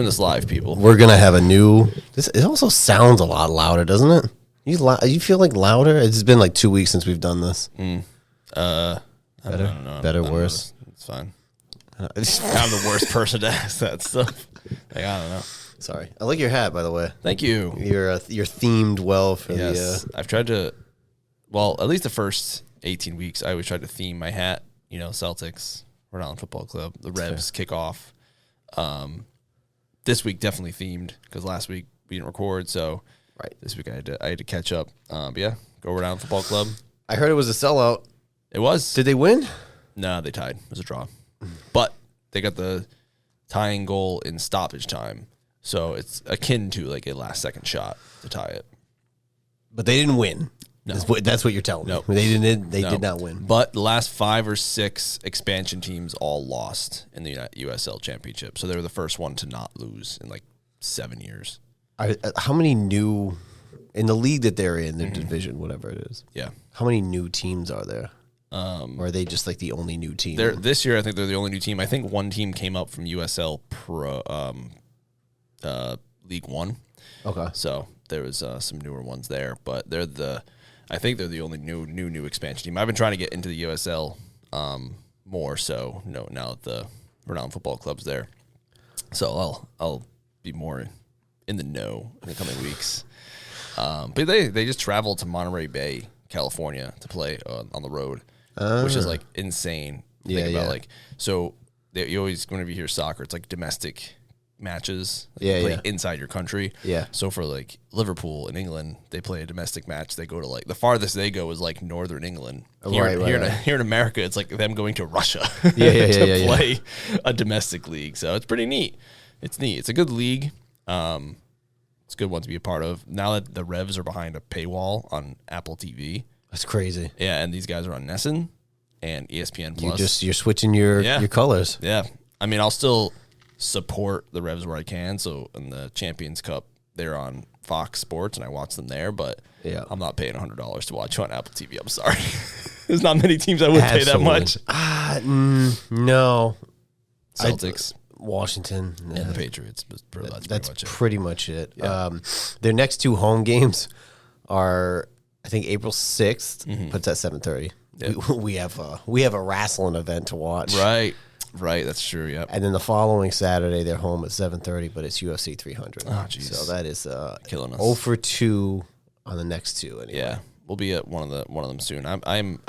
this live, people. We're gonna have a new. It also sounds a lot louder, doesn't it? You feel like louder? It's been like 2 weeks since we've done this. I don't know. Better, worse. It's fine. I'm the worst person to ask that stuff. Like, I don't know. Sorry, I like your hat, by the way. Thank you. You're themed well for Yes, I've tried to. Well, at least the first 18 weeks, I always tried to theme my hat. You know, Celtics, Rhode Island Football Club, the Revs kick off. This week definitely themed because last week we didn't record, so this week I had to catch up. But yeah, go Rhode Island Football Club. I heard it was a sellout. It was. Did they win? No, they tied. It was a draw, but they got the tying goal in stoppage time, so it's akin to like a last second shot to tie it. But they didn't win. No. That's what you're telling me. Nope. They did not win. But the last 5 or 6 expansion teams all lost in the USL Championship. So they were the first one to not lose in like 7 years. How many new, in the league that they're in, their division, whatever it is? Yeah. How many new teams are there? Or are they just like the only new team? This year, I think they're the only new team. I think one team came up from USL Pro League One. Okay. So there was some newer ones there, but I think they're the only new expansion team. I've been trying to get into the USL more, so now that the Rhode Island Football Club's there, so I'll be more in the know in the coming weeks. But they just traveled to Monterey Bay, California, to play on the road, which is like insane. So you always, whenever you hear soccer, it's like domestic matches, inside your country. Yeah. So for like Liverpool in England, they play a domestic match. They go to like the farthest they go is like northern England. Here in America, it's like them going to Russia to play a domestic league. So it's pretty neat. It's neat. It's a good league. It's a good one to be a part of. Now that the Revs are behind a paywall on Apple TV. That's crazy. Yeah, and these guys are on NESN and ESPN Plus. You're switching your colors. Yeah. I mean, I'll still support the Revs where I can. So in the Champions Cup, they're on Fox Sports, and I watch them there. But I'm not paying $100 to watch on Apple TV. I'm sorry. There's not many teams I would pay that much. No. Celtics, Washington, and the Patriots. That's pretty much it. Yeah. Their next 2 home games are, I think, April 6th. But it's at 7:30. Yep. We have a wrestling event to watch. Right, that's true. Yeah, and then the following Saturday they're home at 7:30, but it's UFC 300. Oh, jeez. So that is killing us. 0 for 2 on the next 2. Anyway. Yeah, we'll be at one of them soon. I'm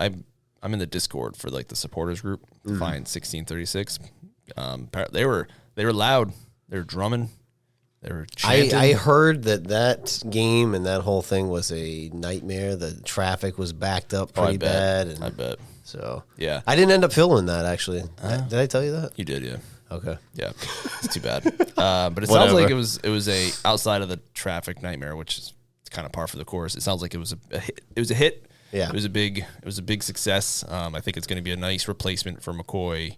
in the Discord for like the supporters group. Fine 1636. They were loud. They were drumming. They were chanting. I heard that game and that whole thing was a nightmare. The traffic was backed up pretty bad. And I bet. So yeah, I didn't end up filming that actually. Did I tell you that? You did, yeah. Okay. Yeah, it's too bad. But it sounds like it was a outside of the traffic nightmare, which is kind of par for the course. It sounds like it was a hit. It was a hit. Yeah. It was a big success. I think it's going to be a nice replacement for McCoy.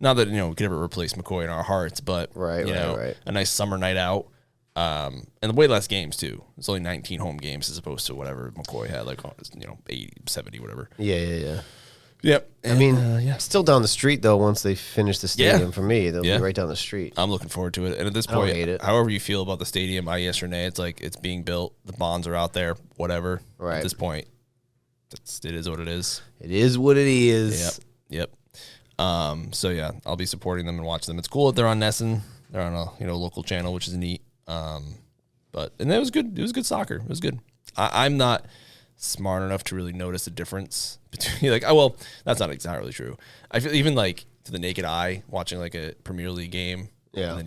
Not that we could ever replace McCoy in our hearts, but a nice summer night out. And the way less games too. It's only 19 home games as opposed to whatever McCoy had, like 80, 70, whatever. Yeah. Yep. And, I mean, still down the street though. Once they finish the stadium, for me, they'll be right down the street. I'm looking forward to it. And at this point, however you feel about the stadium, yes or nay, it's like it's being built. The bonds are out there. Whatever. Right. At this point, it is what it is. It is what it is. Yep. So yeah, I'll be supporting them and watching them. It's cool that they're on NESN. They're on a local channel, which is neat. But it was good. It was good soccer. It was good. I'm not smart enough to really notice a difference between that's not exactly true. I feel even like to the naked eye watching like a Premier League game. Yeah. And then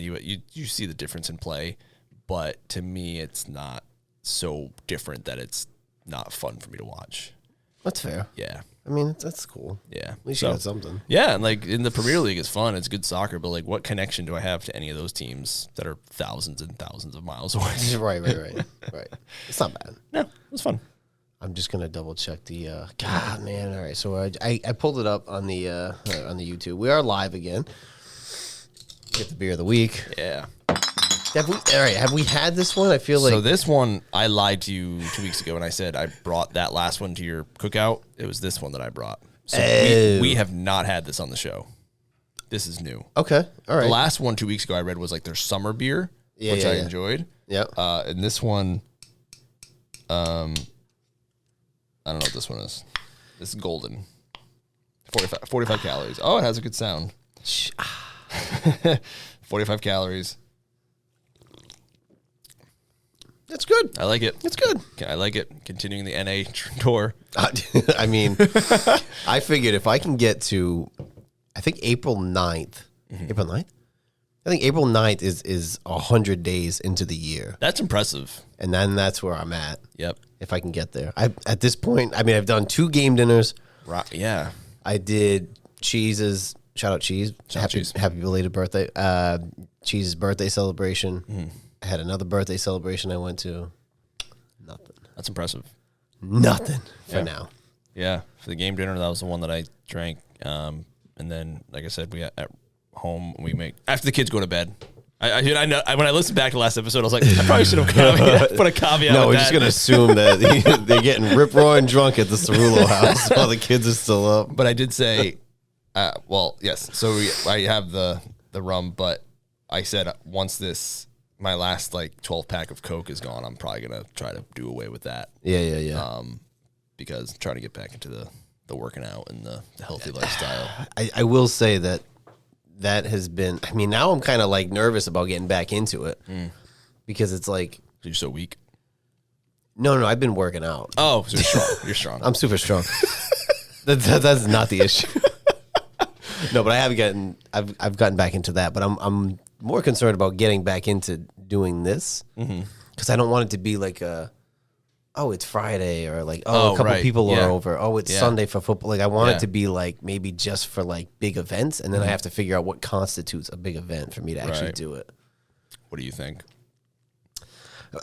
you see the difference in play, but to me it's not so different that it's not fun for me to watch. That's fair. Yeah. I mean, that's cool. Yeah. At least you got something. Yeah, and like in the Premier League, it's fun. It's good soccer, but like what connection do I have to any of those teams that are thousands and thousands of miles away? Right. It's not bad. No, it was fun. I'm just going to double check the, God, man. All right. So I pulled it up on the YouTube. We are live again. Get the beer of the week. Yeah. Have we had this one? I feel like. So this one, I lied to you 2 weeks ago and I said I brought that last one to your cookout. It was this one that I brought. So we have not had this on the show. This is new. Okay, all right. The last one 2 weeks ago I read was like their summer beer, which I enjoyed. Yep. And this one, I don't know what this one is. This is golden. 45 calories. Oh, it has a good sound. 45 calories. That's good. I like it. It's good. I like it. Continuing the NA tour. I mean, I figured if I can get to, I think April 9th. April 9th? I think April 9th is 100 days into the year. That's impressive. And then that's where I'm at. Yep. If I can get there. At this point, I mean, I've done 2 game dinners. Right. Yeah. I did Cheese's, shout out Cheese. Happy belated birthday. Cheese's birthday celebration. I had another birthday celebration I went to. Nothing. That's impressive. Nothing for now. Yeah. For the game dinner, that was the one that I drank. And then, like I said, we at home, we make, after the kids go to bed. I know when I listened back to the last episode, I was like, I probably should have put a caveat. No, with we're just going to assume that they're getting rip-roaring drunk at the Cerullo house while the kids are still up. But I did say, well, yes. So I have the rum, but I said once my last like 12 pack of Coke is gone, I'm probably going to try to do away with that. Yeah. Because I'm trying to get back into the working out and the healthy lifestyle. I will say that has been, I mean, now I'm kind of like nervous about getting back into it because it's like. You're so weak. No, I've been working out. Oh, so you're strong. You're strong. I'm super strong. That's not the issue. No, but I've gotten back into that, but I'm more concerned about getting back into doing this because I don't want it to be like it's Friday or like, a couple people are over. Oh, it's Sunday for football. Like I want it to be like maybe just for like big events. And then I have to figure out what constitutes a big event for me to actually do it. What do you think?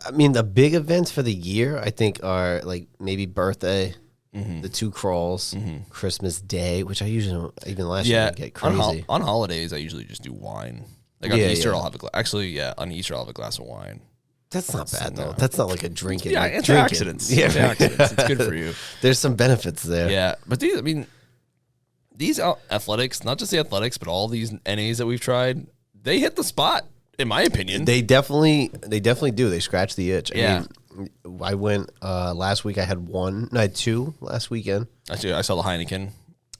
I mean, the big events for the year, I think are like maybe birthday, the 2 crawls, Christmas Day, which I usually don't, even last year get crazy. On holidays, I usually just do wine. Like on Easter, I'll have a glass. Actually, on Easter, I'll have a glass of wine. That's not bad, though. That's not like a drinking. Yeah, antioxidants. Yeah, antioxidants. It's good for you. There's some benefits there. Yeah, but these athletics, not just the athletics, but all these NAs that we've tried, they hit the spot, in my opinion. They definitely do. They scratch the itch. Yeah. I mean, I went last week. I had 2 last weekend. Actually, I saw the Heineken.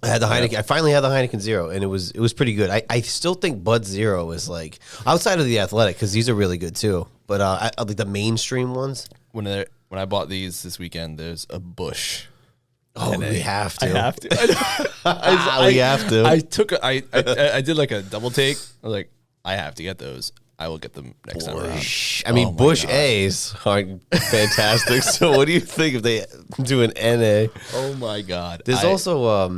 I had the Heineken. I finally had the Heineken Zero, and it was pretty good. I still think Bud Zero is like outside of the athletic because these are really good too. But like the mainstream ones. When I bought these this weekend, there's a Bush. Oh, we have to. I have to. We have to. I did like a double take. I was like, I have to get those. I will get them next time around. I mean, Bush A's are fantastic. So what do you think if they do an NA? Oh my God. There's also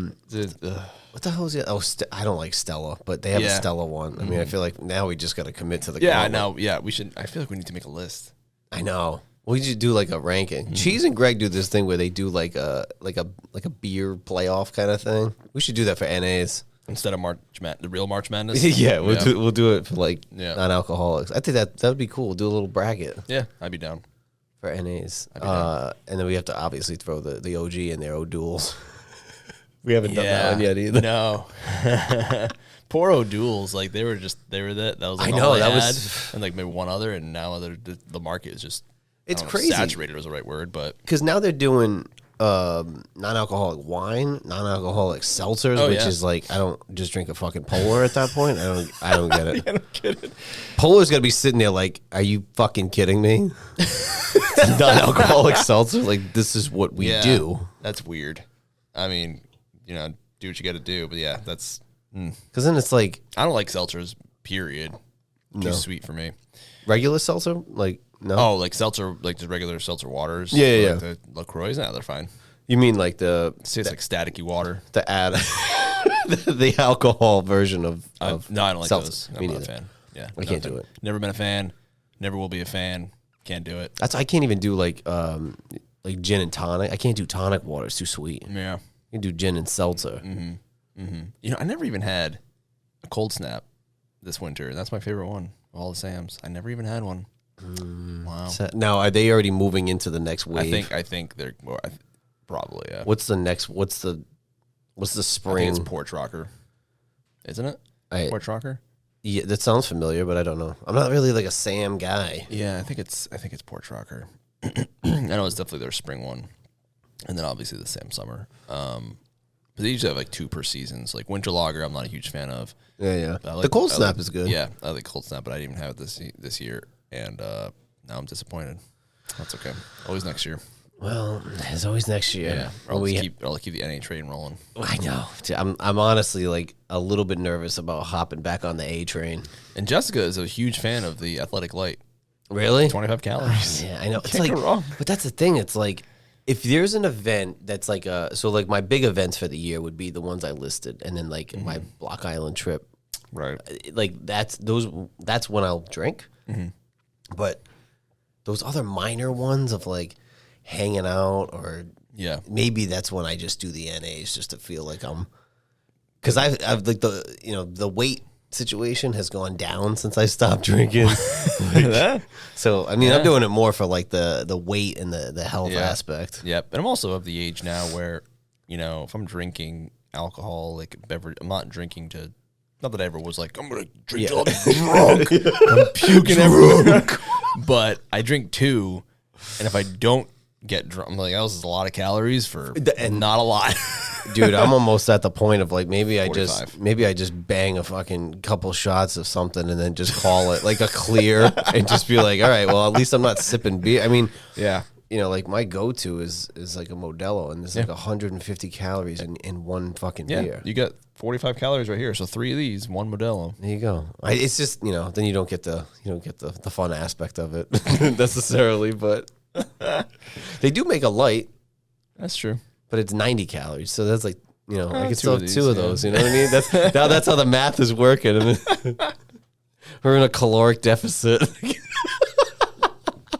what the hell is it? Oh, I don't like Stella, but they have a Stella one. I mean, I feel like now we just got to commit to the. Yeah, I know. Yeah, we should. I feel like we need to make a list. I know. We should do like a ranking. Cheese and Greg do this thing where they do like a beer playoff kind of thing. We should do that for NAs. Instead of the real March Madness? Yeah, we'll do it for like non-alcoholics. I think that would be cool. We'll do a little bracket. Yeah, I'd be down. For NAs. And then we have to obviously throw the OG in there, O'Duels. We haven't done that one yet either. No. Poor O'Duels, like they were that was like I know, all that had, was and like maybe one other, and now the market is just it's crazy. Saturated is the right word, but because now they're doing non-alcoholic wine, non-alcoholic seltzers, which is like I don't just drink a fucking Polar at that point. I don't get it. I don't get it. Polar's gonna be sitting there like, are you fucking kidding me? Non-alcoholic seltzer, like this is what we do. That's weird. I mean, do what you got to do, but yeah, that's because then it's like I don't like seltzers. Period. Too sweet for me. Regular seltzer, like. No. Oh, like seltzer, like just regular seltzer waters. Yeah. Like the LaCroix, they're fine. You mean like it tastes like staticky water. The the alcohol version of no, I don't like seltzer. those. I'm not a fan. Yeah, I can't do it. Never been a fan. Never will be a fan. Can't do it. I can't even do like gin and tonic. I can't do tonic water. It's too sweet. Yeah, I can do gin and seltzer. I never even had a cold snap this winter. That's my favorite one. All the Sam's. I never even had one. Wow. So, now, are they already moving into the next wave? I think they're more. Probably. Yeah. What's the next? What's the spring? I think it's Porch Rocker, isn't it? Port Rocker. Yeah, that sounds familiar, but I don't know. I'm not really like a Sam guy. Yeah, I think it's Port Rocker. I know it's definitely their spring one, and then obviously the Sam summer. But they usually have like 2 per season. So like winter lager, I'm not a huge fan of. Yeah. Like, the Cold Snap is good. Yeah, I like Cold Snap, but I didn't even have it this year, and now I'm disappointed. That's okay. Always next year. Well, there's always next year. Yeah, I'll keep the NA train rolling. I know. I'm honestly like a little bit nervous about hopping back on the A train. And Jessica is a huge fan of the Athletic Light. Really? 25 calories. Yeah, I know. It's Can't like, go wrong. But that's the thing. It's like, if there's an event that's like so like my big events for the year would be the ones I listed, and then like my Block Island trip. Right. Like that's when I'll drink. But those other minor ones of like hanging out, or maybe that's when I just do the NAs just to feel like I'm, because I've like the weight situation has gone down since I stopped drinking. So I mean I'm doing it more for like the weight and the health aspect. Yep. And I'm also of the age now where, if I'm drinking alcohol, like beverage, I'm not drinking to, not that I ever was like, I'm gonna drink till I'm drunk. I'm puking everywhere. But I drink 2, and if I don't get drunk, I'm like, that was a lot of calories for not a lot. Dude, I'm almost at the point of like maybe I 45. just bang a fucking couple shots of something and then just call it like a clear and just be like, all right, well at least I'm not sipping beer. I mean, like my go-to is like a Modelo, and there's like 150 calories in one fucking beer. You got 45 calories right here, so 3 of these, 1 Modelo. There you go. It's just then you don't get the fun aspect of it necessarily, but they do make a light. That's true. But it's 90 calories, so that's like I could 2 still of have these, 2 of those. You know what I mean? That's how the math is working. We're in a caloric deficit.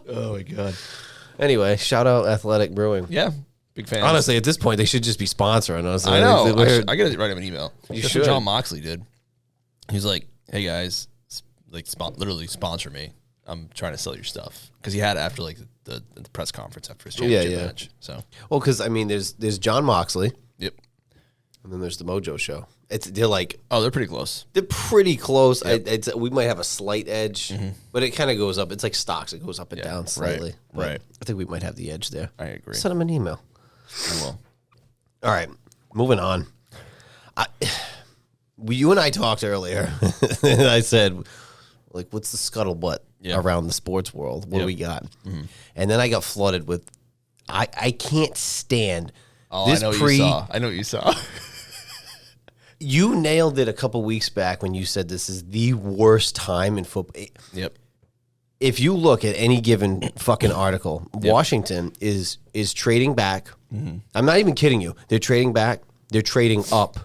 Oh my god. Anyway, shout out Athletic Brewing. Yeah, big fan. Honestly, at this point, they should just be sponsoring us. I know. I got to write him an email. You That's should. what John Moxley did. He's like, "Hey guys, like literally sponsor me. I'm trying to sell your stuff," because he had it after like the press conference after his championship match. So because I mean, there's John Moxley. Yep. And then there's the MOJO show. They're like, they're pretty close. They're pretty close. Yep. We might have a slight edge, but it kind of goes up. It's like stocks. It goes up and down slightly. Right. I think we might have the edge there. I agree. Send them an email. I will. All right, moving on. You and I talked earlier, and I said, like, what's the scuttlebutt around the sports world? What do we got? And then I got flooded with, I can't stand. This I know what you saw. You nailed it a couple weeks back when you said this is the worst time in football. Yep. If you look at any given fucking article, Washington is trading back. I'm not even kidding you. They're trading back. They're trading up.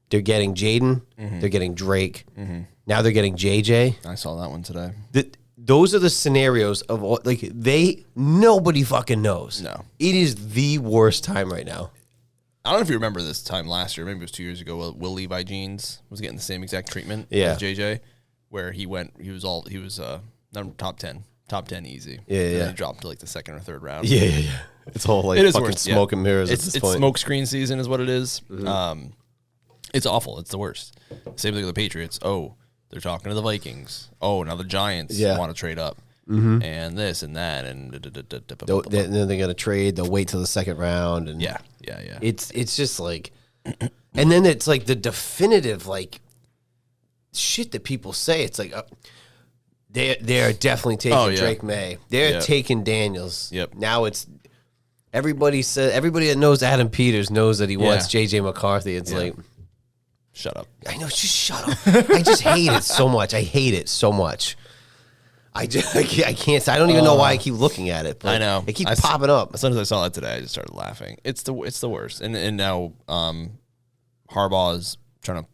They're getting Jaden. They're getting Drake. Now they're getting JJ. I saw that one today. Those are the scenarios of all, like nobody fucking knows. No. It is the worst time right now. I don't know if you remember this time last year. Maybe it was 2 years ago. Will Levi Jeans was getting the same exact treatment as JJ, where he was top 10 easy. Yeah. He dropped to like the 2nd or 3rd round. Yeah. It's all like fucking smoke and mirrors at this point. It's smoke screen season is what it is. It's awful. It's the worst. Same thing with the Patriots. Oh, they're talking to the Vikings. Oh, now the Giants want to trade up. And this and that. And then they're going to trade. They'll wait till the 2nd round. And yeah. It's just like, and then it's like the definitive like shit that people say. It's like they're definitely taking Drake May. They're taking Daniels. Yep. Now it's everybody that knows Adam Peters knows that he wants JJ McCarthy. It's like, shut up. I know, just shut up. I just hate it so much. I hate it so much. I can't. I don't even know why I keep looking at it. But I know it keeps popping up. As soon as I saw that today, I just started laughing. It's the worst. And now Harbaugh is trying to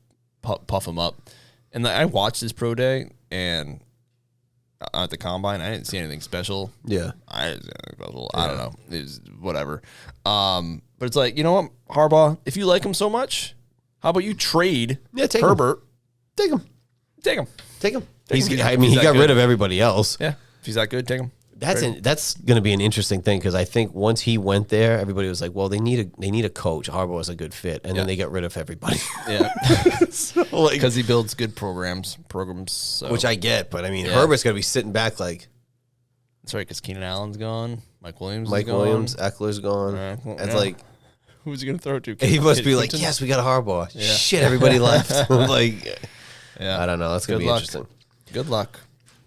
puff him up. And I watched his pro day and at the combine, I didn't see anything special. Yeah, I didn't see anything special. I don't know. It was whatever. But it's like, you know what, Harbaugh, if you like him so much, how about you trade Herbert? Take him. Take him. He got rid of everybody else. Yeah. If he's that good, take him. That's going to be an interesting thing because I think once he went there, everybody was like, "Well, they need a coach. Harbaugh is a good fit," and then they got rid of everybody. Yeah, so, like, because he builds good programs. So. Which I get, but I mean, Herbert's going to be sitting back like. That's right, because Keenan Allen's gone. Mike Williams, Eckler's gone. It's like, who's he going to throw it to? He must be like, yes, we got a Harbaugh. Yeah. Shit, everybody left. Like, I don't know. That's going to be interesting. Good luck.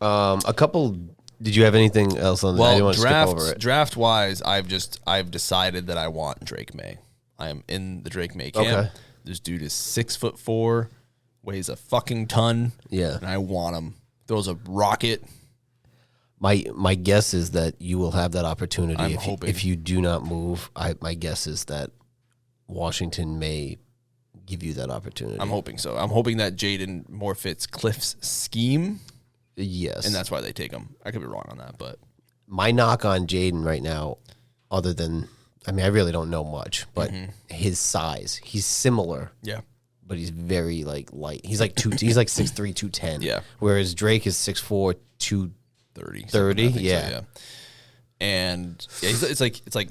A couple. Did you have anything else on? Well, draft wise, I've decided that I want Drake May. I am in the Drake May camp. Okay. This dude is 6'4", weighs a fucking ton. Yeah, and I want him. Throws a rocket. My guess is that you will have that opportunity. I'm hoping. If you do not move, my guess is that Washington may give you that opportunity. I'm hoping so. I'm hoping that Jaden more fits Cliff's scheme. Yes. And that's why they take him. I could be wrong on that, but my knock on Jaden right now, other than, I mean, I really don't know much, but his size, he's similar. Yeah. But he's very like light. He's like 6'3", 210. Yeah. Whereas Drake is 6'4", 230. Yeah. So, yeah. And it's like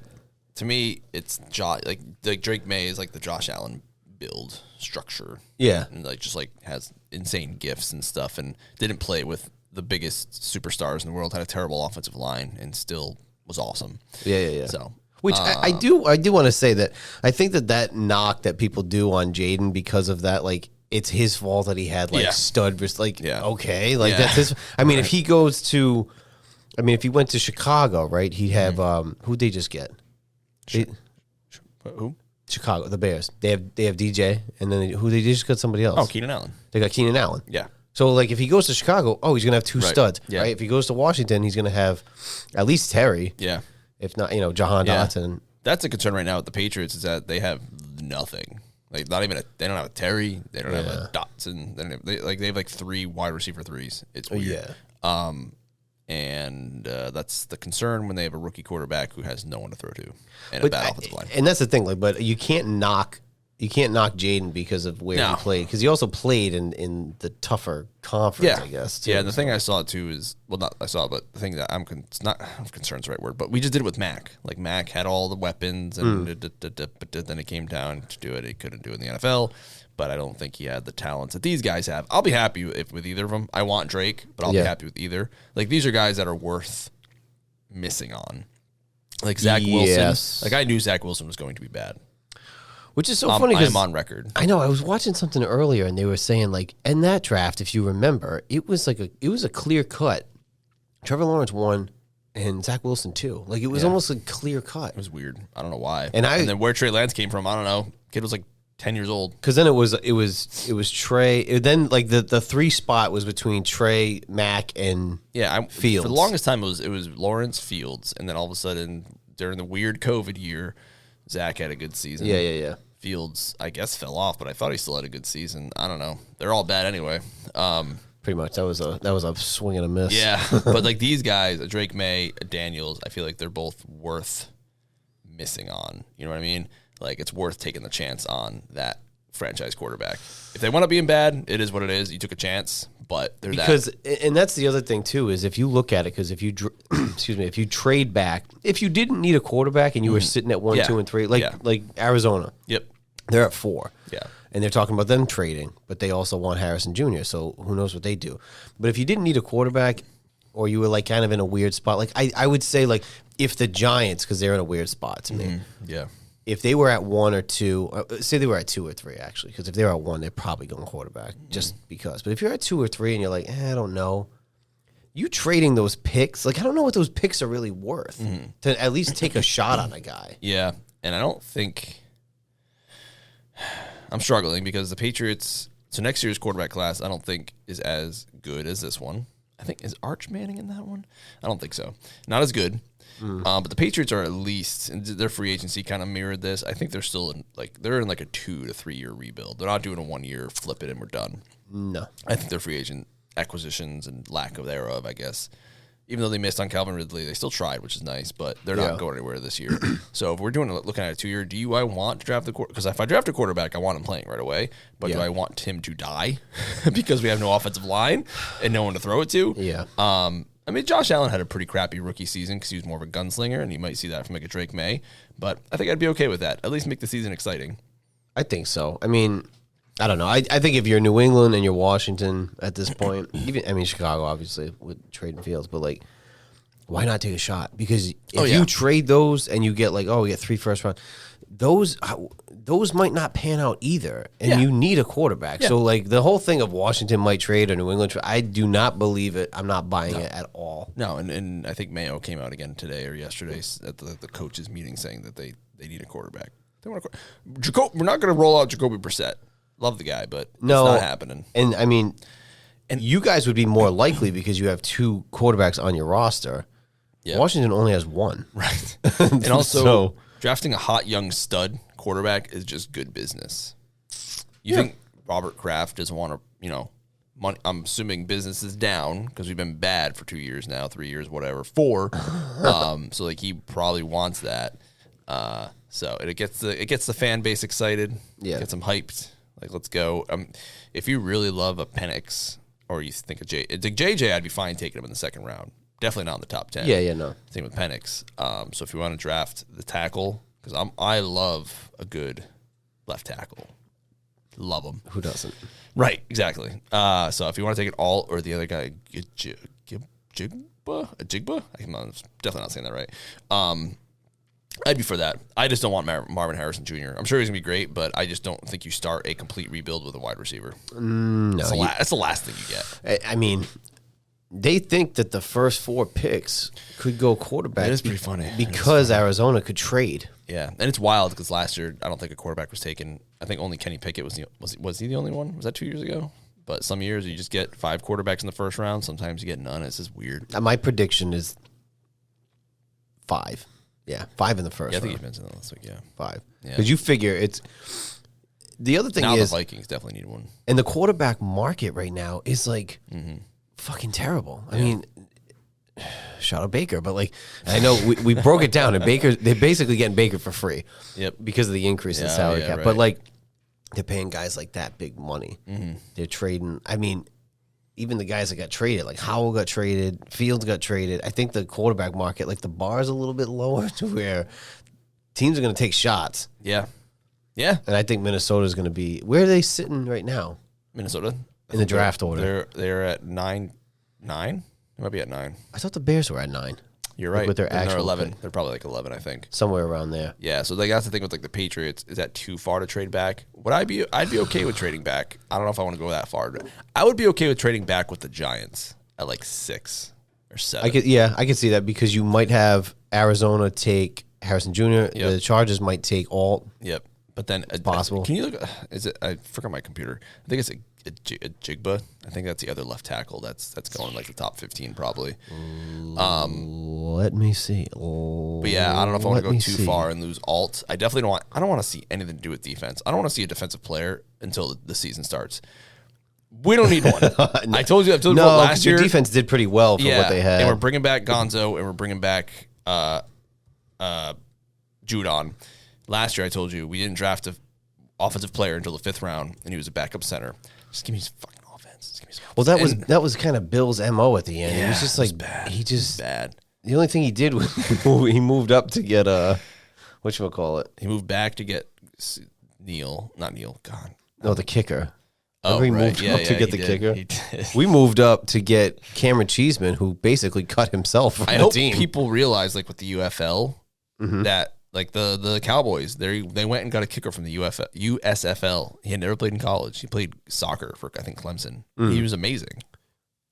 to me, it's like Drake May is like the Josh Allen build structure. Yeah. And just has insane gifts and stuff, and didn't play with the biggest superstars in the world, had a terrible offensive line, and still was awesome. Yeah. So, which I do want to say that I think that knock that people do on Jaden because of that, like, it's his fault that he had stud, okay, that's his. I mean, if he goes to, if he went to Chicago, right, he'd have who'd they just get? Who? Chicago, the Bears. They have DJ, and then they just got somebody else. Oh, Keenan Allen. They got Keenan Allen. Yeah. So, like, if he goes to Chicago, he's going to have two studs, right? If he goes to Washington, he's going to have at least Terry. Yeah. If not, Jahan Dotson. That's a concern right now with the Patriots is that they have nothing. Like, not even they don't have a Terry. They don't have a Dotson. They have like 3 wide receiver threes. It's weird. Yeah. And that's the concern when they have a rookie quarterback who has no one to throw to and a bad offensive line. And that's the thing, but you can't knock Jaden because of where he played, because he also played in the tougher conference, I guess. Too. Yeah, and the thing I saw too is, but the thing that concerned is the right word, but we just did it with Mac. Like, Mac had all the weapons, and but then it came down to do it. He couldn't do it in the NFL, but I don't think he had the talents that these guys have. I'll be happy with either of them. I want Drake, but I'll be happy with either. Like, these are guys that are worth missing on. Like Zach Wilson. Like, I knew Zach Wilson was going to be bad. Which is so funny because I'm on record. I know. I was watching something earlier, and they were saying, like, in that draft, if you remember, it was a clear cut. Trevor Lawrence won, and Zach Wilson too. Like, it was almost a clear cut. It was weird. I don't know why. And then where Trey Lance came from, I don't know. Kid was like 10 years old. Because then it was Trey. Then like the 3 spot was between Trey, Mack, and Fields. For the longest time, it was Lawrence, Fields, and then all of a sudden during the weird COVID year, Zach had a good season. Yeah. Fields, I guess, fell off, but I thought he still had a good season. I don't know. They're all bad anyway. Pretty much. That was a swing and a miss. Yeah, but like these guys, Drake May, Daniels, I feel like they're both worth missing on. You know what I mean? Like, it's worth taking the chance on that franchise quarterback. If they want to be in bad, it is what it is. You took a chance, but they're and that's the other thing too, is if you look at it, because if you if you trade back, if you didn't need a quarterback and you were sitting at 1, 2, and 3, like Arizona, they're at 4, and they're talking about them trading, but they also want Harrison Jr. So who knows what they do? But if you didn't need a quarterback, or you were like kind of in a weird spot, like I would say, like, if the Giants, because they're in a weird spot to me, if they were at 1 or 2, say they were at 2 or 3, actually, because if they were at 1, they're probably going quarterback just because. But if you're at 2 or 3 and you're like, I don't know, you trading those picks, like, I don't know what those picks are really worth to at least take a shot on a guy. Yeah, and I don't think I'm struggling because the Patriots. So next year's quarterback class, I don't think is as good as this one. I think is Arch Manning in that one. I don't think so. Not as good. But the Patriots are at least, and their free agency kind of mirrored this. I think they're still in a 2 to 3 year rebuild. They're not doing a 1 year flip it and we're done. No, I think their free agent acquisitions and lack of thereof, I guess, even though they missed on Calvin Ridley, they still tried, which is nice. But they're not going anywhere this year. So if we're looking at a 2 year, do I want to draft the quarterback? Because if I draft a quarterback, I want him playing right away. But do I want him to die because we have no offensive line and no one to throw it to? Yeah. I mean, Josh Allen had a pretty crappy rookie season because he was more of a gunslinger, and you might see that from like a Drake May. But I think I'd be okay with that. At least make the season exciting. I think so. I mean, I don't know. I think if you're New England and you're Washington at this point, even Chicago obviously with trading Fields, but like, why not take a shot? Because if you trade those and you get like, we get 3 first round, those might not pan out either, and you need a quarterback. So like the whole thing of Washington might trade or New England trade, I do not believe it. I'm not buying it at all. No, and I think Mayo came out again today or yesterday at the coaches meeting saying that they need a quarterback. They want we're not going to roll out Jacoby Brissett. Love the guy, but it's not happening. And I mean, and you guys would be more likely because you have 2 quarterbacks on your roster. Yep. Washington only has 1. Right. And also, drafting a hot young stud quarterback is just good business. You think Robert Kraft doesn't want to, money? I'm assuming business is down because we've been bad for 2 years now, 3 years, whatever, 4. So like he probably wants that. So it gets the fan base excited. Yeah, gets them hyped. Like, let's go. If you really love a Penix or you think of JJ, I'd be fine taking him in the second round. Definitely not in the top 10. Yeah, no. Same with Penix. So if you want to draft the tackle, because I love a good left tackle. Love them. Who doesn't? Right, exactly. So if you want to take it all or the other guy, Jigba? I'm definitely not saying that right. I'd be for that. I just don't want Marvin Harrison Jr. I'm sure he's going to be great, but I just don't think you start a complete rebuild with a wide receiver. No. That's the last thing you get. I mean, they think that the first 4 picks could go quarterback. That is pretty funny. Because Arizona could trade. Yeah, and it's wild because last year, I don't think a quarterback was taken. I think only Kenny Pickett was he the only one? Was that 2 years ago? But some years you just get 5 quarterbacks in the first round. Sometimes you get none. It's just weird. My prediction is 5. Yeah, 5 in the first round. I think you mentioned that last week, 5. Because you figure it's... The other thing now is... the Vikings definitely need one. And the quarterback market right now is like fucking terrible. I mean, shout out Baker, but like, I know we broke it down, and they're basically getting Baker for free. Yep. Because of the increase in salary cap. Right. But like, they're paying guys like that big money. They're trading... I mean... Even the guys that got traded, like Howell got traded, Fields got traded. I think the quarterback market, like the bar is a little bit lower to where teams are going to take shots. Yeah. Yeah. And I think Minnesota's going to be, where are they sitting right now? Minnesota? In the draft order. They're at 9? They might be at 9. I thought the Bears were at 9. You're right. Like with their actual they're 11. pick. They're probably like 11, I think. Somewhere around there. Yeah, so like that's the thing with like the Patriots. Is that too far to trade back? I'd be okay with trading back. I don't know if I want to go that far. I would be okay with trading back with the Giants at like 6 or 7. I could see that because you might have Arizona take Harrison Jr. Yep. The Chargers might take Alt. Yep. But then possible. Can you look? Is it? I forgot my computer. I think it's a Jigba. I think that's the other left tackle. That's going like the top 15 probably. Let me see. But yeah, I don't know if I want to go too far and lose Alt. I definitely don't want. I don't want to see anything to do with defense. I don't want to see a defensive player until the season starts. We don't need one. I told you last year. Your defense did pretty well for what they had. And we're bringing back Gonzo and we're bringing back Judon. Last year, I told you we didn't draft an offensive player until the 5th round, and he was a backup center. Just give me some fucking offense. Well, that was kind of Bill's MO at the end. Yeah, it was just like bad. He just bad. The only thing he did was he moved up to get whatchamacallit. He moved back to get not Neil. God, no, the kicker. Oh, he moved up to get the kicker. He did. We moved up to get Cameron Cheeseman, who basically cut himself from the team. I hope people realize, like with the UFL, that. Like the Cowboys, they went and got a kicker from the USFL. He had never played in college. He played soccer for, I think, Clemson. He was amazing.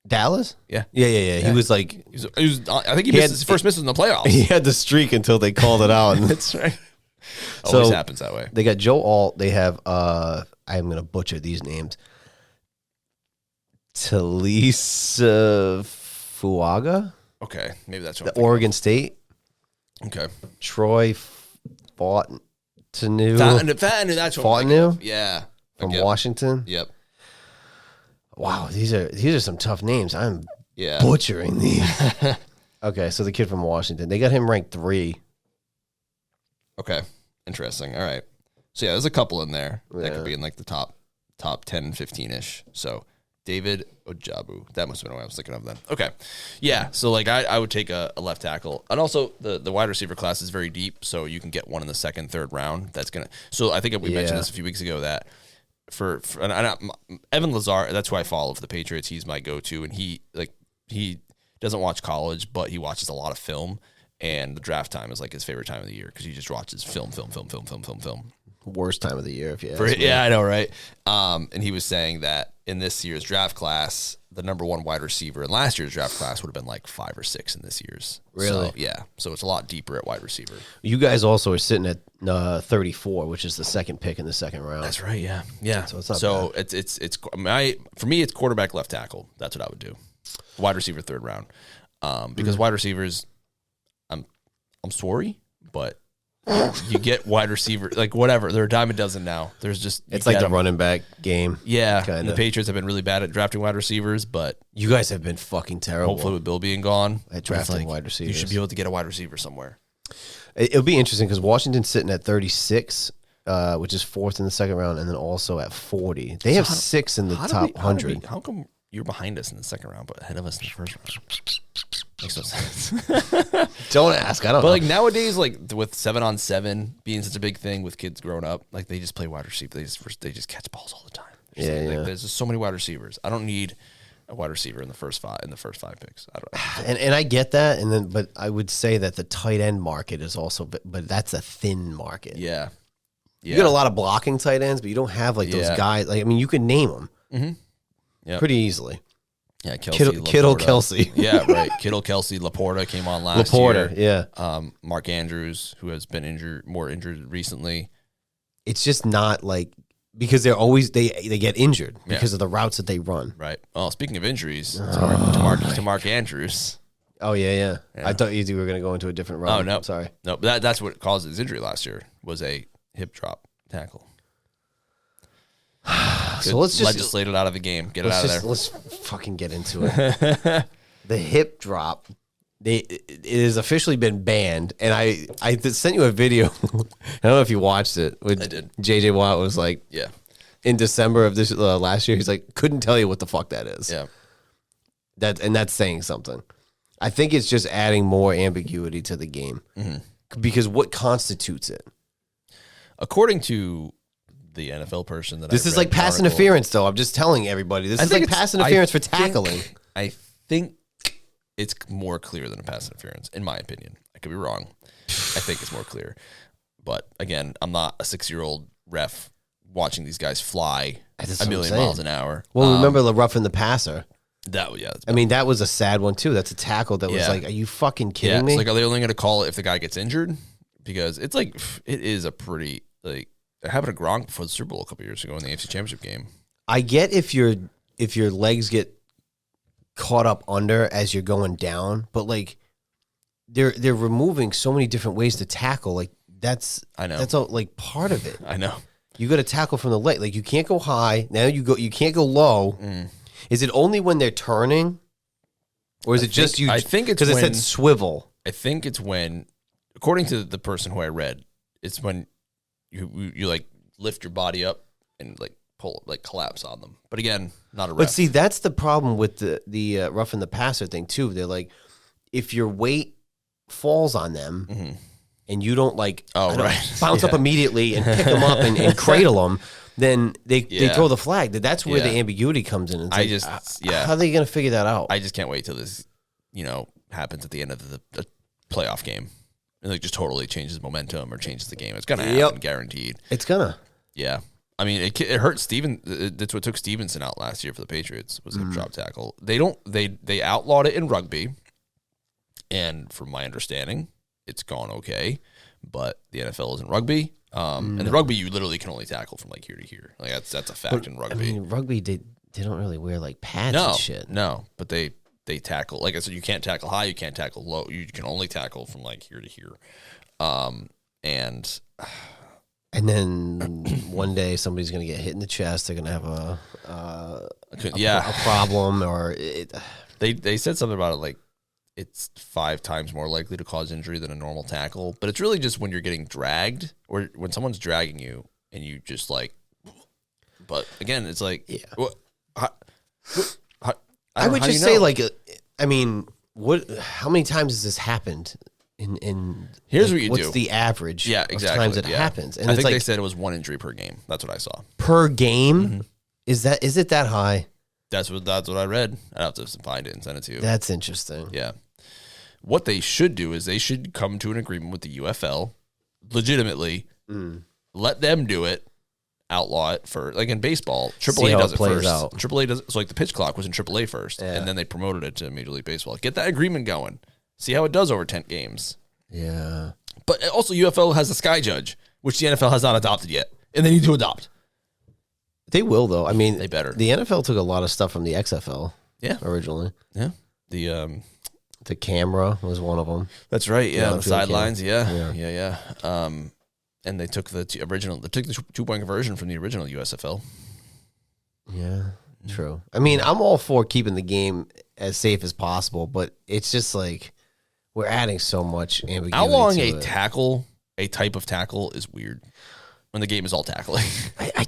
Dallas? Yeah. He was like... He was, I think his first miss was in the playoffs. He had the streak until they called it out. That's right. Always happens that way. They got Joe Alt. They have, I'm going to butcher these names. Talisa Fuaga? Okay, maybe that's what Oregon State. Okay. Troy Fontenot. That's Fontenot? Yeah. From Washington? Yep. Wow, these are some tough names. I'm butchering these. Okay, so the kid from Washington. They got him ranked 3. Okay. Interesting. All right. So yeah, there's a couple in there that could be in like the top 10, 15-ish. So David Ojabu. That must have been what I was thinking of then. Okay. Yeah. So, like, I would take a left tackle. And also, the wide receiver class is very deep, so you can get one in the second, third round. That's going to. So, I think we mentioned this a few weeks ago that Evan Lazar, that's who I follow for the Patriots. He's my go-to, and he doesn't watch college, but he watches a lot of film, and the draft time is like his favorite time of the year because he just watches film. Worst time of the year, if you ask me. Yeah, I know, right? And he was saying that in this year's draft class, the number one wide receiver in last year's draft class would have been like 5 or 6 in this year's. Really? So, yeah. So it's a lot deeper at wide receiver. You guys also are sitting at 34, which is the second pick in the second round. That's right. Yeah. Yeah. So it's not bad. it's for me, it's quarterback, left tackle. That's what I would do. Wide receiver, third round. Because wide receivers, I'm sorry, but you get wide receiver, like whatever. They're a dime a dozen now. There's just it's like the running back game. Yeah, kinda. The Patriots have been really bad at drafting wide receivers, but You guys have been fucking terrible. hopefully with Bill being gone, at drafting it's wide receivers. you should be able to get a wide receiver somewhere. It'll be interesting because Washington's sitting at 36, which is fourth in the second round, and then also at 40. They have 6 in the top 100. How come you're behind us in the second round, but ahead of us in the first round? Makes no sense. Don't ask. I don't know. But like nowadays, like with 7-on-7 being such a big thing with kids growing up, like they just play wide receiver. They just catch balls all the time. There's just so many wide receivers. I don't need a wide receiver in the first 5 picks. I don't. And I get that, but I would say that the tight end market is also, but that's a thin market. Yeah. You get a lot of blocking tight ends, but you don't have like those guys. Like, I mean, you can name them pretty easily. Yeah, Kelsey, Kittle, Kelsey. Yeah, right. Kittle, Kelsey, Laporta came on last year. Yeah. Mark Andrews, who has been more injured recently. It's just not like because they're always they get injured because of the routes that they run. Right. Well, speaking of injuries, to Mark Andrews. Oh yeah. I thought you were going to go into a different route. Oh no, sorry. No, that's what caused his injury last year was a hip drop tackle. So let's just legislate it out of the game. Get it out of there. Let's fucking get into it. The hip drop. It has officially been banned, and I sent you a video. I don't know if you watched it. I did. JJ Watt was like, yeah, in December of this last year, he's like, couldn't tell you what the fuck that is. Yeah, that's saying something. I think it's just adding more ambiguity to the game because what constitutes it? According to the NFL person this is like pass interference, though. I'm just telling everybody this is like pass interference for tackling. I think it's more clear than a pass interference, in my opinion. I could be wrong. I think it's more clear. But again, I'm not a 6-year-old ref watching these guys fly a million miles an hour. Well, remember the roughing the passer? I mean, that was a sad one, too. That's a tackle that was like, are you fucking kidding me? It's like, are they only going to call it if the guy gets injured? Because it's like, it is a pretty, like, it happened to Gronk before the Super Bowl a couple years ago in the AFC Championship game. I get if your legs get caught up under as you're going down, but like they're removing so many different ways to tackle. Like that's all like part of it. I know. You got to tackle from the leg. Like you can't go high. Now you can't go low. Is it only when they're turning, or is it just you? I think it's because it said swivel. I think it's when, according to the person who I read, it's when you like lift your body up and like pull, like collapse on them. But again, not a ref. But see, that's the problem with the roughing the passer thing too. They're like, if your weight falls on them and you don't like bounce up immediately and pick them up and cradle them, then they throw the flag. That's where the ambiguity comes in. It's how are they going to figure that out? I just can't wait till this, happens at the end of the playoff game. And like just totally changes momentum or changes the game. It's gonna happen, guaranteed. It's gonna. Yeah, I mean it hurt Steven. That's what took Stevenson out last year for the Patriots was a drop tackle. They outlawed it in rugby, and from my understanding, it's gone okay. But the NFL isn't rugby, and the rugby you literally can only tackle from like here to here. Like that's a fact in rugby. I mean, rugby they don't really wear like pads and shit. No, but they tackle, like I said, you can't tackle high, you can't tackle low, you can only tackle from like here to here. And then one day somebody's going to get hit in the chest, they're going to have a problem, or they said something about it like it's 5 times more likely to cause injury than a normal tackle, but it's really just when you're getting dragged or when someone's dragging you and you just like, but again, it's like, I would just say, like, I mean, what? How many times has this happened? Here's like, what you what's do. the average? Yeah, exactly. Of times it happens, and I it's think like they said it was 1 injury per game. That's what I saw. per game. Is it that high? That's what I read. I'd have to find it and send it to you. That's interesting. Yeah. What they should do is they should come to an agreement with the UFL, legitimately, let them do it, outlaw it for, like in baseball, AAA does it first. AAA does it. So like the pitch clock was in AAA first, and then they promoted it to Major League Baseball. Get that agreement going. See how it does over 10 games. Yeah. But also UFL has a sky judge, which the NFL has not adopted yet, and they need to adopt. They will, though. I mean, they better. The NFL took a lot of stuff from the XFL. Yeah. Originally. Yeah. The camera was one of them. That's right. Yeah. The sidelines. Yeah. And they took the original. They took the 2-point conversion from the original USFL. Yeah. True. I mean, I'm all for keeping the game as safe as possible, but it's just like we're adding so much ambiguity. Outlawing a type of tackle is weird when the game is all tackling. I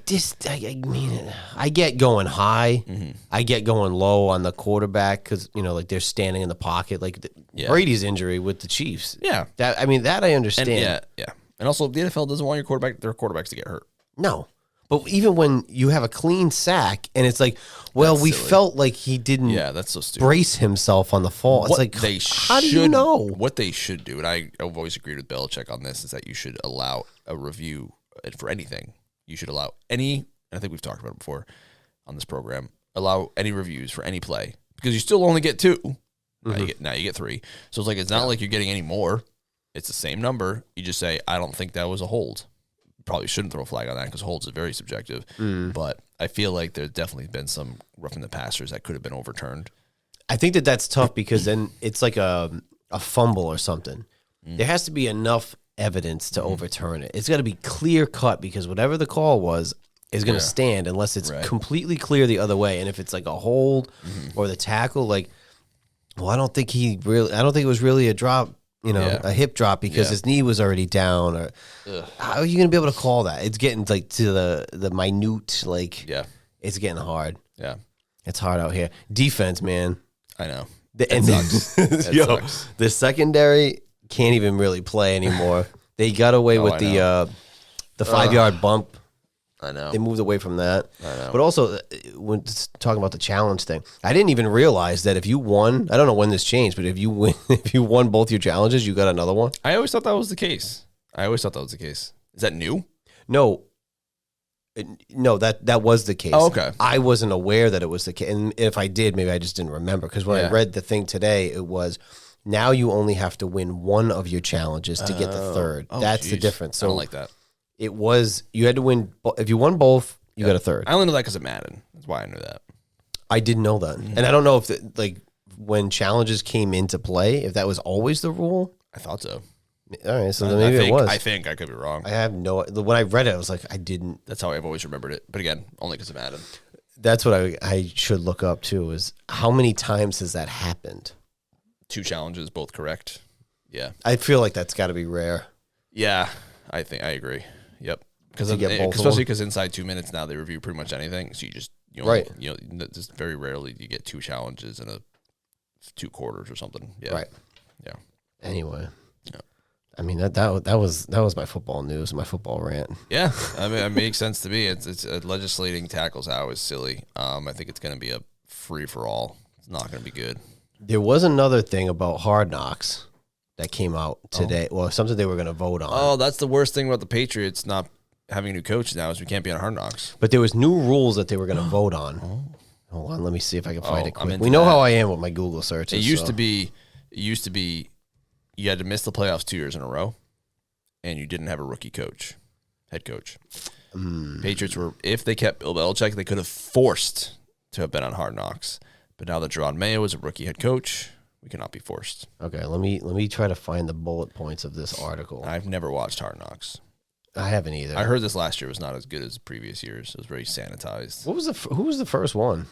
mean, I get going high. I get going low on the quarterback because, like they're standing in the pocket. Like Brady's injury with the Chiefs. Yeah. That I understand. And yeah. And also, the NFL doesn't want their quarterbacks to get hurt. No. But even when you have a clean sack and it's like, well, we felt like he didn't that's so stupid. brace himself on the fall. It's like, how do you know? What they should do, and I've always agreed with Belichick on this, is that you should allow a review for anything. You should allow and I think we've talked about it before on this program, allow any reviews for any play because you still only get 2. Now you get 3. So it's like, it's not like you're getting any more. It's the same number. You just say, I don't think that was a hold. Probably shouldn't throw a flag on that because holds is very subjective. But I feel like there's definitely been some roughing the passers that could have been overturned. I think that's tough because then it's like a fumble or something. There has to be enough evidence to overturn it. It's got to be clear cut because whatever the call was is going to stand unless it's completely clear the other way. And if it's like a hold or the tackle, like, well, I don't think it was really a drop. A hip drop because his knee was already down. Or how are you going to be able to call that? It's getting like to the minute, like it's getting hard. Yeah, it's hard out here. Defense, man. I know. It sucks. Sucks. The secondary can't even really play anymore. They got away with the 5-yard bump. I know. They moved away from that. I know. But also, when talking about the challenge thing, I didn't even realize that if you won, I don't know when this changed, but if you won both your challenges, you got another one. I always thought that was the case. Is that new? No, that was the case. Oh, okay. I wasn't aware that it was the case. And if I did, maybe I just didn't remember. Because when I read the thing today, it was now you only have to win one of your challenges to get the third. That's the difference. So I don't like that. It was, you had to win, if you won both, you got a third. I only know that because of Madden. That's why I knew that. I didn't know that. And I don't know if, when challenges came into play, if that was always the rule. I thought so. All right, so then maybe it was. I think I could be wrong. I have when I read it, I was like, I didn't. That's how I've always remembered it. But again, only because of Madden. That's what I should look up too, is how many times has that happened? 2 challenges, both correct. Yeah. I feel like that's got to be rare. Yeah, I agree. Yep. Because especially because inside 2 minutes now they review pretty much anything. So just very rarely you get 2 challenges in 2 quarters or something. Yeah. Right. Yeah. Anyway. Yeah. I mean that was my football news, my football rant. Yeah. I mean it makes sense to me. It's legislating tackles out is silly. I think it's going to be a free for all. It's not going to be good. There was another thing about Hard Knocks that came out today. Well, something they were going to vote on. Oh, that's the worst thing about the Patriots not having a new coach now is we can't be on Hard Knocks. But there was new rules that they were going to vote on. Hold on, let me see if I can find it quick. We know how I am with my Google searches. It used to be you had to miss the playoffs 2 years in a row, and you didn't have a rookie head coach. Patriots were, if they kept Bill Belichick, they could have forced to have been on Hard Knocks. But now that Jerron Mayo is a rookie head coach, we cannot be forced. Okay, let me try to find the bullet points of this article. I've never watched Hard Knocks. I haven't either. I heard this last year was not as good as previous years. It was very sanitized. Who was the first one?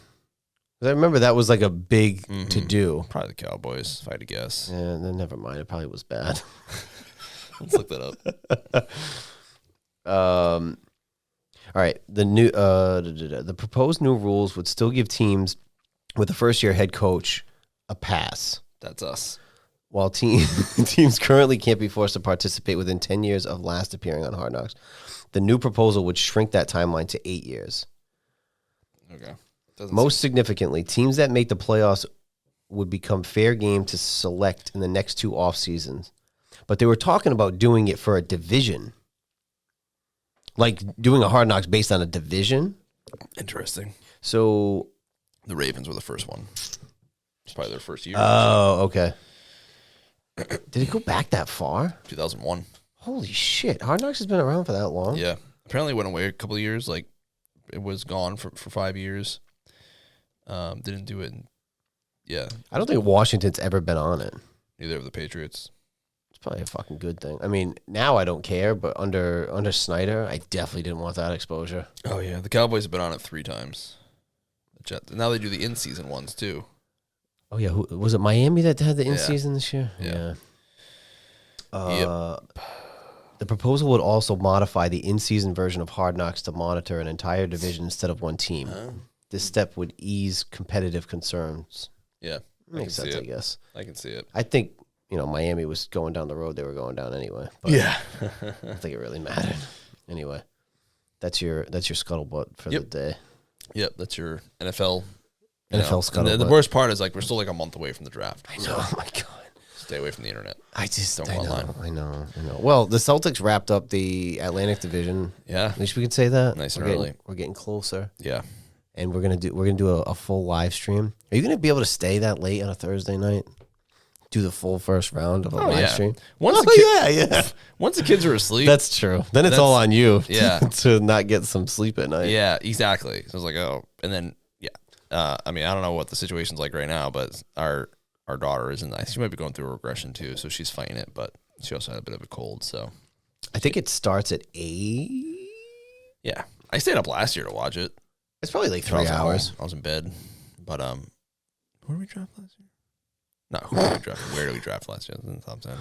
'Cause I remember that was like a big to do. Probably the Cowboys, if I had to guess. Yeah, then never mind. It probably was bad. Let's look that up. All right. The proposed new rules would still give teams with a first-year head coach a pass. That's us. While teams currently can't be forced to participate within 10 years of last appearing on Hard Knocks, the new proposal would shrink that timeline to 8 years. Okay. Most significantly, teams that make the playoffs would become fair game to select in the next 2 off seasons. But they were talking about doing it for a division. Like doing a Hard Knocks based on a division. Interesting. So the Ravens were the first one. It's probably their first year. Oh, okay. Did it go back that far? 2001. Holy shit. Hard Knocks has been around for that long? Yeah. Apparently it went away a couple of years. Like, it was gone for 5 years. Didn't do it. Yeah. I don't think Washington's ever been on it. Neither of the Patriots. It's probably a fucking good thing. I mean, now I don't care, but under Snyder, I definitely didn't want that exposure. Oh, yeah. The Cowboys have been on it 3 times. The Jets. Now they do the in-season ones, too. Oh, yeah. Was it Miami that had the in-season this year? Yeah. The proposal would also modify the in-season version of Hard Knocks to monitor an entire division instead of one team. This step would ease competitive concerns. Yeah. Makes sense, I guess. I can see it. I think, Miami was going down the road they were going down anyway. But Yeah. I don't think it really mattered. Anyway, that's your scuttlebutt for the day. Yep, that's your NFL. Scuttlebutt. The worst part is, like, we're still like a month away from the draft. I know. Oh, my God. Stay away from the internet. I know. Well, the Celtics wrapped up the Atlantic Division. Yeah. At least we can say that. Nice and early. We're getting closer. Yeah. And we're gonna do a full live stream. Are you gonna be able to stay that late on a Thursday night? Do the full first round of a live stream? Once the kids are asleep. That's true. Then it's all on you. Yeah. To not get some sleep at night. Yeah, exactly. So I was like, oh, and then I mean, I don't know what the situation's like right now, but our daughter isn't. She might be going through a regression too, so she's fighting it. But she also had a bit of a cold, so I think it starts at 8. Yeah, I stayed up last year to watch it. It's probably like 3 hours. I was in bed, but who did we draft last year? No, who did we draft? Where did we draft last year? In the top 10.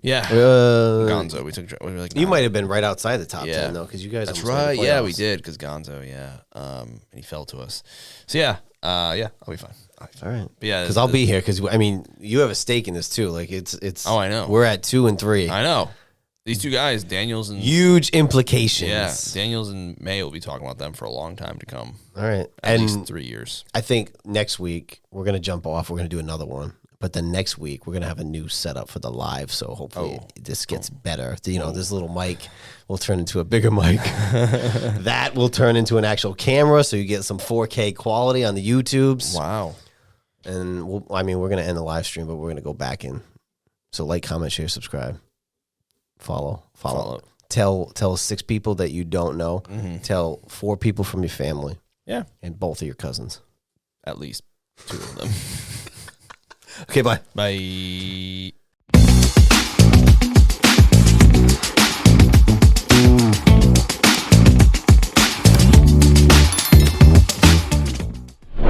Yeah, Gonzo. We were like you might have been right outside the top 10 though, because you guys. That's right. Yeah, we did because Gonzo. Yeah, and he fell to us. So yeah, I'll be fine. All right. But yeah, because I'll be here. Because I mean, you have a stake in this too. Like it's. Oh, I know. We're at 2 and 3. I know. These 2 guys, Daniels and huge implications. Yeah, Daniels and May will be talking about them for a long time to come. All right, at least 3 years. I think next week we're gonna jump off. We're gonna do another one. But then next week, we're going to have a new setup for the live, so hopefully this gets better. This little mic will turn into a bigger mic. That will turn into an actual camera, so you get some 4K quality on the YouTubes. Wow. And, we're going to end the live stream, but we're going to go back in. So like, comment, share, subscribe. Follow. Tell 6 people that you don't know. Mm-hmm. Tell 4 people from your family. Yeah. And both of your cousins. At least 2 of them. Okay, bye. Bye.